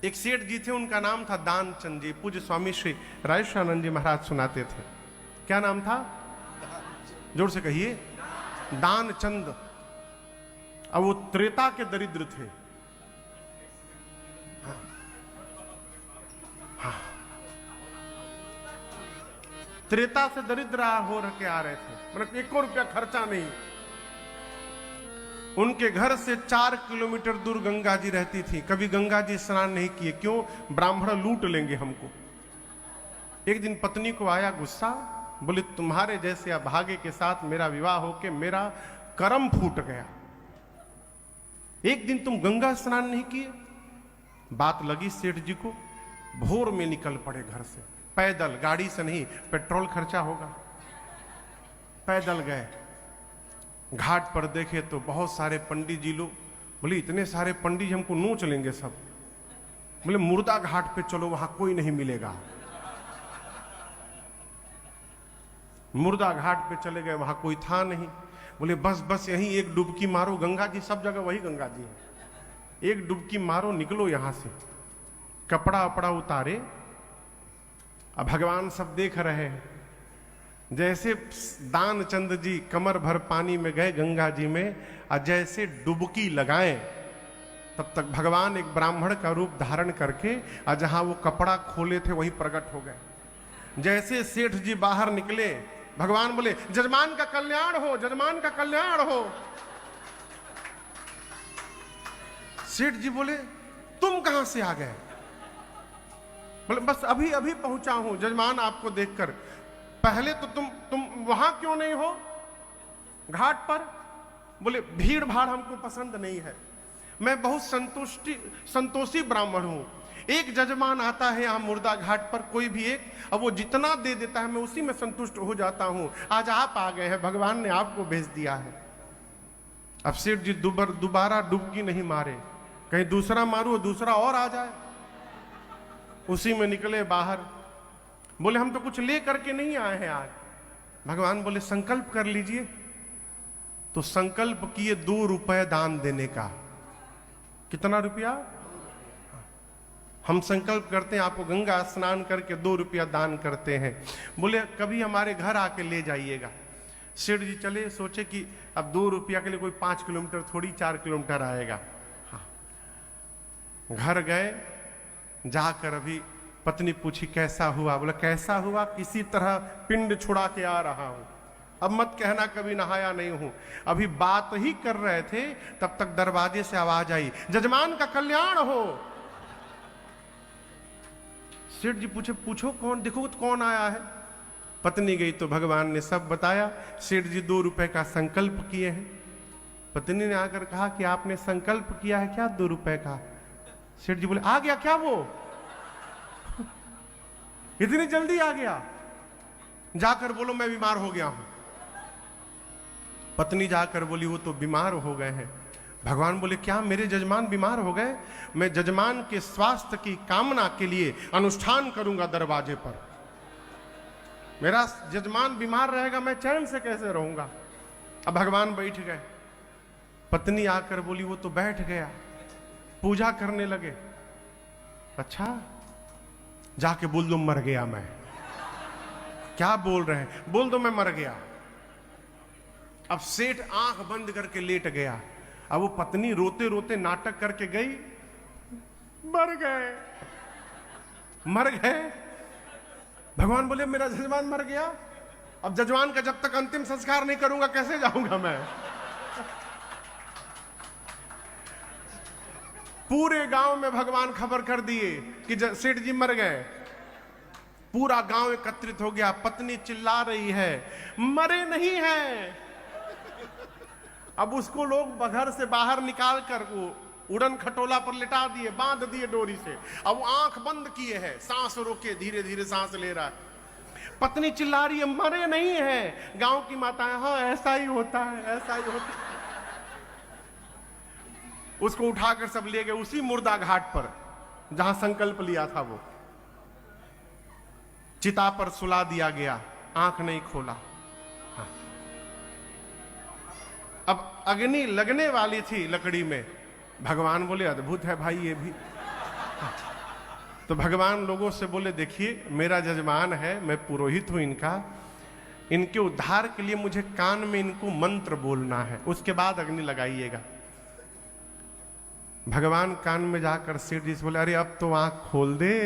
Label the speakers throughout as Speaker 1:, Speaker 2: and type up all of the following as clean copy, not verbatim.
Speaker 1: एक सेठ जी थे, उनका नाम था दानचंद जी। पूज्य स्वामी श्री राजेशानंद जी महाराज सुनाते थे। क्या नाम था? जोर से कहिए। दानचंद। अब वो त्रेता के दरिद्र थे। हाँ। त्रेता से दरिद्र हो रखे आ रहे थे, मतलब 1 रुपया खर्चा नहीं। उनके घर से 4 किलोमीटर दूर गंगा जी रहती थी। कभी गंगा जी स्नान नहीं किए। क्यों? ब्राह्मण लूट लेंगे हमको। एक दिन पत्नी को आया गुस्सा, बोले तुम्हारे जैसे अभागे के साथ मेरा विवाह होके मेरा कर्म फूट गया। एक दिन तुम गंगा स्नान नहीं किए। बात लगी सेठ जी को। भोर में निकल पड़े घर से, पैदल, गाड़ी से नहीं, पेट्रोल खर्चा होगा। पैदल गए। घाट पर देखे तो बहुत सारे पंडित जी लोग। बोले इतने सारे पंडित जी हमको नोच लेंगे सब। बोले मुर्दा घाट पे चलो, वहां कोई नहीं मिलेगा। मुर्दा घाट पे चले गए, वहां कोई था नहीं। बोले बस यहीं एक डुबकी मारो, गंगा जी सब जगह वही गंगा जी है, एक डुबकी मारो, निकलो यहां से। कपड़ा वपड़ा उतारे। अब भगवान सब देख रहे हैं। जैसे दानचंद जी कमर भर पानी में गए गंगा जी में, और जैसे डुबकी लगाएं, तब तक भगवान एक ब्राह्मण का रूप धारण करके, और जहां वो कपड़ा खोले थे वहीं प्रकट हो गए। जैसे सेठ जी बाहर निकले, भगवान बोले जजमान का कल्याण हो, जजमान का कल्याण हो। सेठ जी बोले तुम कहां से आ गए? बोले बस अभी अभी पहुंचा हूं जजमान, आपको देखकर। पहले तो तुम वहां क्यों नहीं हो घाट पर? बोले भीड़ भाड़ हमको पसंद नहीं है, मैं बहुत संतोषी ब्राह्मण हूं। एक जजमान आता है यहाँ मुर्दा घाट पर, कोई भी एक, अब वो जितना दे देता है मैं उसी में संतुष्ट हो जाता हूं। आज आप आ गए हैं, भगवान ने आपको भेज दिया है। अब सेठ जी दोबारा डुबकी नहीं मारे, कहीं दूसरा मारू, दूसरा और आ जाए। उसी में निकले बाहर। बोले हम तो कुछ ले करके नहीं आए हैं आज। भगवान बोले संकल्प कर लीजिए। तो संकल्प किए 2 रुपए दान देने का। कितना रुपया? हम संकल्प करते हैं आपको गंगा स्नान करके 2 रुपया दान करते हैं। बोले कभी हमारे घर आके ले जाइएगा। सेठ जी चले, सोचे कि अब 2 रुपया के लिए कोई 5 किलोमीटर थोड़ी 4 किलोमीटर आएगा। हाँ। घर गए, जाकर अभी पत्नी पूछी कैसा हुआ? बोला कैसा हुआ, किसी तरह पिंड छुड़ा के आ रहा हूं। अब मत कहना कभी नहाया नहीं हूं। अभी बात ही कर रहे थे, तब तक दरवाजे से आवाज आई जजमान का कल्याण हो। सेठ जी पूछे पूछो कौन, देखो तो कौन आया है। पत्नी गई तो भगवान ने सब बताया। सेठ जी 2 रुपए का संकल्प किए हैं। पत्नी ने आकर कहा कि आपने संकल्प किया है क्या 2 रुपए का? सेठ जी बोले आ गया क्या वो? इतनी जल्दी आ गया? जाकर बोलो मैं बीमार हो गया हूं। पत्नी जाकर बोली वो तो बीमार हो गए हैं। भगवान बोले क्या मेरे जजमान बीमार हो गए? मैं जजमान के स्वास्थ्य की कामना के लिए अनुष्ठान करूंगा दरवाजे पर। मेरा जजमान बीमार रहेगा, मैं चैन से कैसे रहूंगा? अब भगवान बैठ गए। पत्नी आकर बोली वो तो बैठ गया। पूजा करने लगे। अच्छा, जाके बोल दो मर गया मैं। क्या बोल रहे हैं? बोल दो मैं मर गया। अब सेठ आंख बंद करके लेट गया। अब वो पत्नी रोते रोते नाटक करके गई, मर गए, मर गए। भगवान बोले मेरा जजमान मर गया। अब जजमान का जब तक अंतिम संस्कार नहीं करूंगा कैसे जाऊंगा मैं? पूरे गांव में भगवान खबर कर दिए कि सेठ जी मर गए। पूरा गांव एकत्रित हो गया। पत्नी चिल्ला रही है मरे नहीं है। अब उसको लोग घर से बाहर निकाल कर वो उड़न खटोला पर लिटा दिए, बांध दिए डोरी से। अब वो आंख बंद किए है, सांस रोके धीरे धीरे सांस ले रहा है। पत्नी चिल्ला रही है मरे नहीं है। गांव की माताएं हाँ ऐसा ही होता है, ऐसा ही होता है। उसको उठाकर सब ले गए उसी मुर्दा घाट पर जहां संकल्प लिया था। वो चिता पर सुला दिया गया, आंख नहीं खोला। हाँ। अब अग्नि लगने वाली थी लकड़ी में। भगवान बोले अद्भुत है भाई ये भी। हाँ। तो भगवान लोगों से बोले, देखिए मेरा जजमान है, मैं पुरोहित हूं इनका, इनके उद्धार के लिए मुझे कान में इनको मंत्र बोलना है, उसके बाद अग्नि लगाइएगा। भगवान कान में जाकर सेठ जी से बोले, अरे अब तो आंख खोल दे,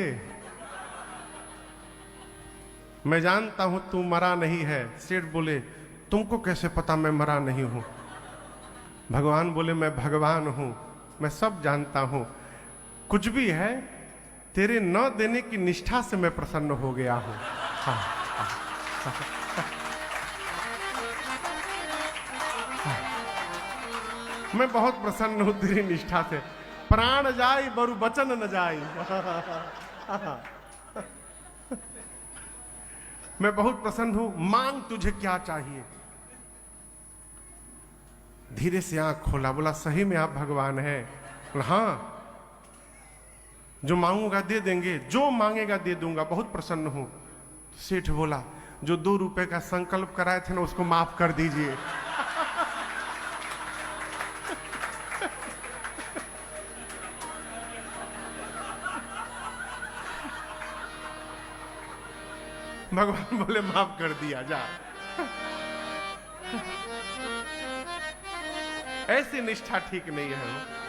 Speaker 1: मैं जानता हूं तू मरा नहीं है। सेठ बोले, तुमको कैसे पता मैं मरा नहीं हूं? भगवान बोले, मैं भगवान हूं, मैं सब जानता हूं, कुछ भी है तेरे न देने की निष्ठा से मैं प्रसन्न हो गया हूं। हाँ, हाँ, हाँ, मैं बहुत प्रसन्न हूं तेरी निष्ठा से, प्राण जाई बरु बचन न जाई। मैं बहुत प्रसन्न हूं, मांग तुझे क्या चाहिए। धीरे से आंख खोला, बोला सही में आप भगवान हैं? हाँ, जो मांगूंगा दे देंगे, जो मांगेगा दे दूंगा, बहुत प्रसन्न हूं। सेठ बोला, जो 2 रुपए का संकल्प कराए थे ना, उसको माफ कर दीजिए। भगवान बोले, माफ कर दिया, जा। ऐसी निष्ठा ठीक नहीं है।